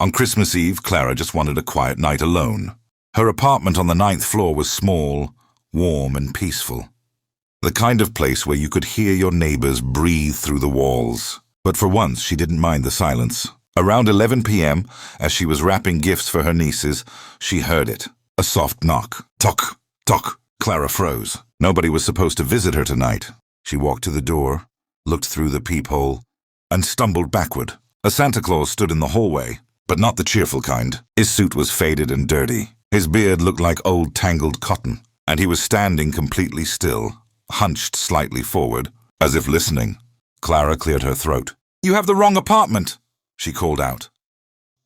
On Christmas Eve, Clara just wanted a quiet night alone. Her apartment on the 9th floor was small, warm, and peaceful. The kind of place where you could hear your neighbors breathe through the walls. But for once, she didn't mind the silence. Around 11 p.m., as she was wrapping gifts for her nieces, she heard it. A soft knock. Tock, tock. Clara froze. Nobody was supposed to visit her tonight. She walked to the door, looked through the peephole, and stumbled backward. A Santa Claus stood in the hallway, but not the cheerful kind. His suit was faded and dirty. His beard looked like old tangled cotton, and he was standing completely still, hunched slightly forward, as if listening. Clara cleared her throat. "You have the wrong apartment," she called out.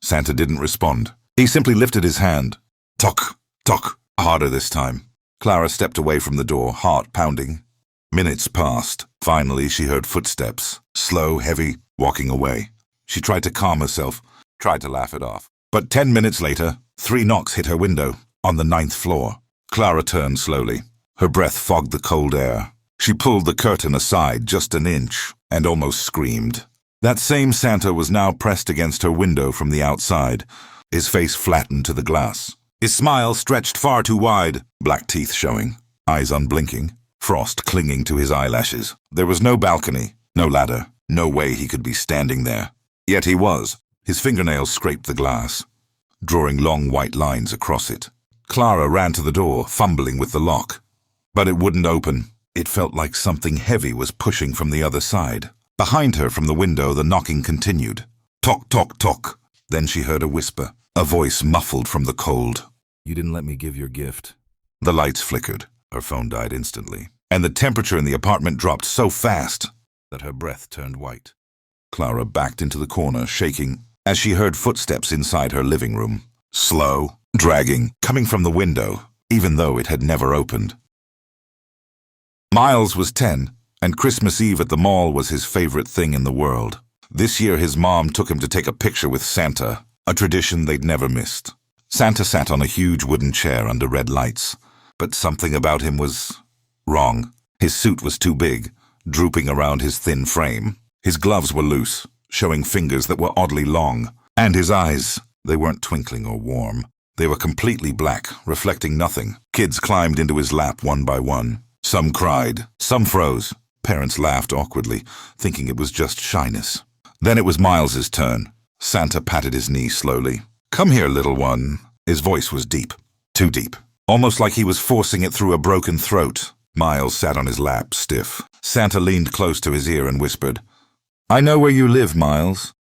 Santa didn't respond. He simply lifted his hand. Tock, tock, harder this time. Clara stepped away from the door, heart pounding. Minutes passed. Finally, she heard footsteps, slow, heavy, walking away. She tried to calm herself, tried to laugh it off. But 10 minutes later, 3 knocks hit her window, on the 9th floor. Clara turned slowly. Her breath fogged the cold air. She pulled the curtain aside just an inch and almost screamed. That same Santa was now pressed against her window from the outside, his face flattened to the glass. His smile stretched far too wide, black teeth showing, eyes unblinking, frost clinging to his eyelashes. There was no balcony, no ladder, no way he could be standing there. Yet he was. His fingernails scraped the glass, drawing long white lines across it. Clara ran to the door, fumbling with the lock. But it wouldn't open. It felt like something heavy was pushing from the other side. Behind her from the window, the knocking continued. Tock, tock, tock. Then she heard a whisper, a voice muffled from the cold. "You didn't let me give your gift." The lights flickered. Her phone died instantly. And the temperature in the apartment dropped so fast that her breath turned white. Clara backed into the corner, shaking, as she heard footsteps inside her living room. Slow, dragging, coming from the window, even though it had never opened. Miles was 10, and Christmas Eve at the mall was his favorite thing in the world. This year his mom took him to take a picture with Santa, a tradition they'd never missed. Santa sat on a huge wooden chair under red lights, but something about him was wrong. His suit was too big, drooping around his thin frame. His gloves were loose, showing fingers that were oddly long, and his eyes, they weren't twinkling or warm. They were completely black, reflecting nothing. Kids climbed into his lap one by one. Some cried, some froze. Parents laughed awkwardly, thinking it was just shyness. Then it was Miles's turn. Santa patted his knee slowly. "Come here, little one." His voice was deep, too deep, almost like he was forcing it through a broken throat. Miles sat on his lap, stiff. Santa leaned close to his ear and whispered, "I know where you live, Miles."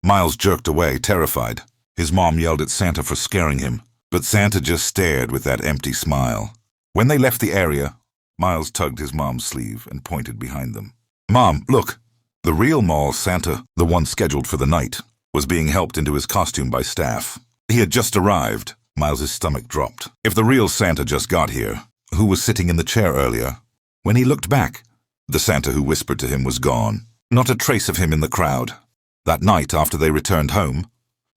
Miles jerked away, terrified. His mom yelled at Santa for scaring him, but Santa just stared with that empty smile. When they left the area, Miles tugged his mom's sleeve and pointed behind them. "Mom, look." The real mall Santa, the one scheduled for the night, was being helped into his costume by staff. He had just arrived. Miles's stomach dropped. If the real Santa just got here, who was sitting in the chair earlier? When he looked back, the Santa who whispered to him was gone. Not a trace of him in the crowd. That night, after they returned home,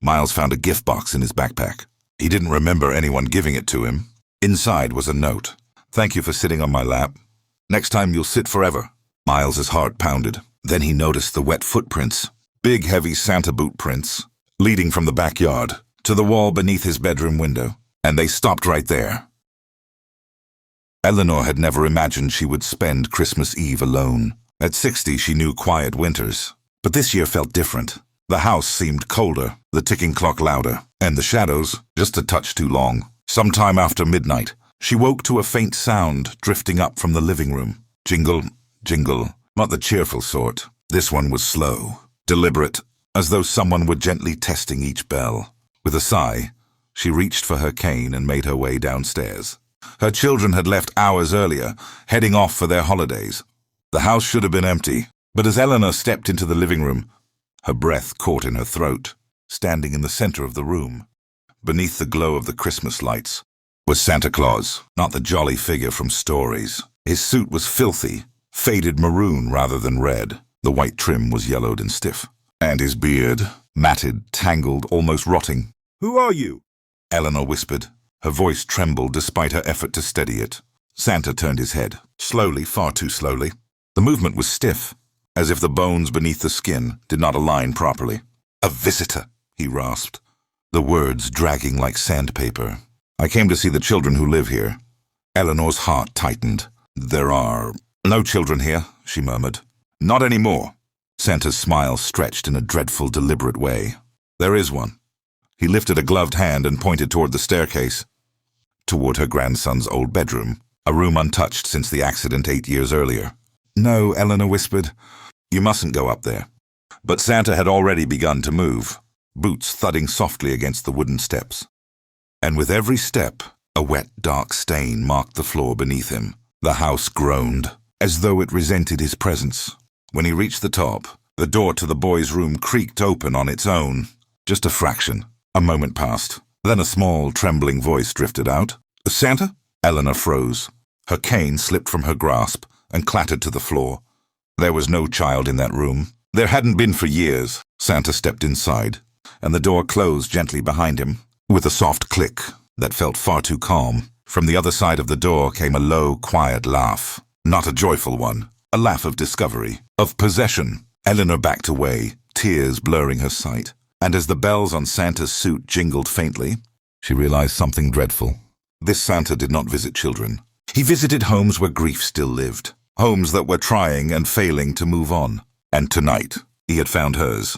Miles found a gift box in his backpack. He didn't remember anyone giving it to him. Inside was a note. "Thank you for sitting on my lap. Next time you'll sit forever." Miles's heart pounded. Then he noticed the wet footprints, big heavy Santa boot prints, leading from the backyard to the wall beneath his bedroom window. And they stopped right there. Eleanor had never imagined she would spend Christmas Eve alone. At 60, she knew quiet winters. But this year felt different. The house seemed colder, the ticking clock louder, and the shadows just a touch too long. Sometime after midnight, she woke to a faint sound drifting up from the living room. Jingle, jingle, not the cheerful sort. This one was slow, deliberate, as though someone were gently testing each bell. With a sigh, she reached for her cane and made her way downstairs. Her children had left hours earlier, heading off for their holidays. The house should have been empty, but as Eleanor stepped into the living room, her breath caught in her throat. Standing in the center of the room, beneath the glow of the Christmas lights, was Santa Claus, not the jolly figure from stories. His suit was filthy, faded maroon rather than red. The white trim was yellowed and stiff. And his beard, matted, tangled, almost rotting. "Who are you?" Eleanor whispered. Her voice trembled despite her effort to steady it. Santa turned his head, slowly, far too slowly. The movement was stiff, as if the bones beneath the skin did not align properly. "A visitor," he rasped. the words dragging like sandpaper. "I came to see the children who live here." Eleanor's heart tightened. "There are no children here," she murmured. "Not anymore." Santa's smile stretched in a dreadful, deliberate way. "There is one." He lifted a gloved hand and pointed toward the staircase, toward her grandson's old bedroom, a room untouched since the accident 8 years earlier. "No," Eleanor whispered. "You mustn't go up there." But Santa had already begun to move, boots thudding softly against the wooden steps. And with every step, a wet, dark stain marked the floor beneath him. The house groaned, as though it resented his presence. When he reached the top, the door to the boy's room creaked open on its own. Just a fraction. A moment passed. Then a small, trembling voice drifted out. "Santa?" Eleanor froze. Her cane slipped from her grasp and clattered to the floor. There was no child in that room. There hadn't been for years. Santa stepped inside, and the door closed gently behind him, with a soft click that felt far too calm. From the other side of the door came a low, quiet laugh. Not a joyful one. A laugh of discovery, of possession. Eleanor backed away, tears blurring her sight. And as the bells on Santa's suit jingled faintly, she realized something dreadful. This Santa did not visit children. He visited homes where grief still lived. Homes that were trying and failing to move on. And tonight, he had found hers.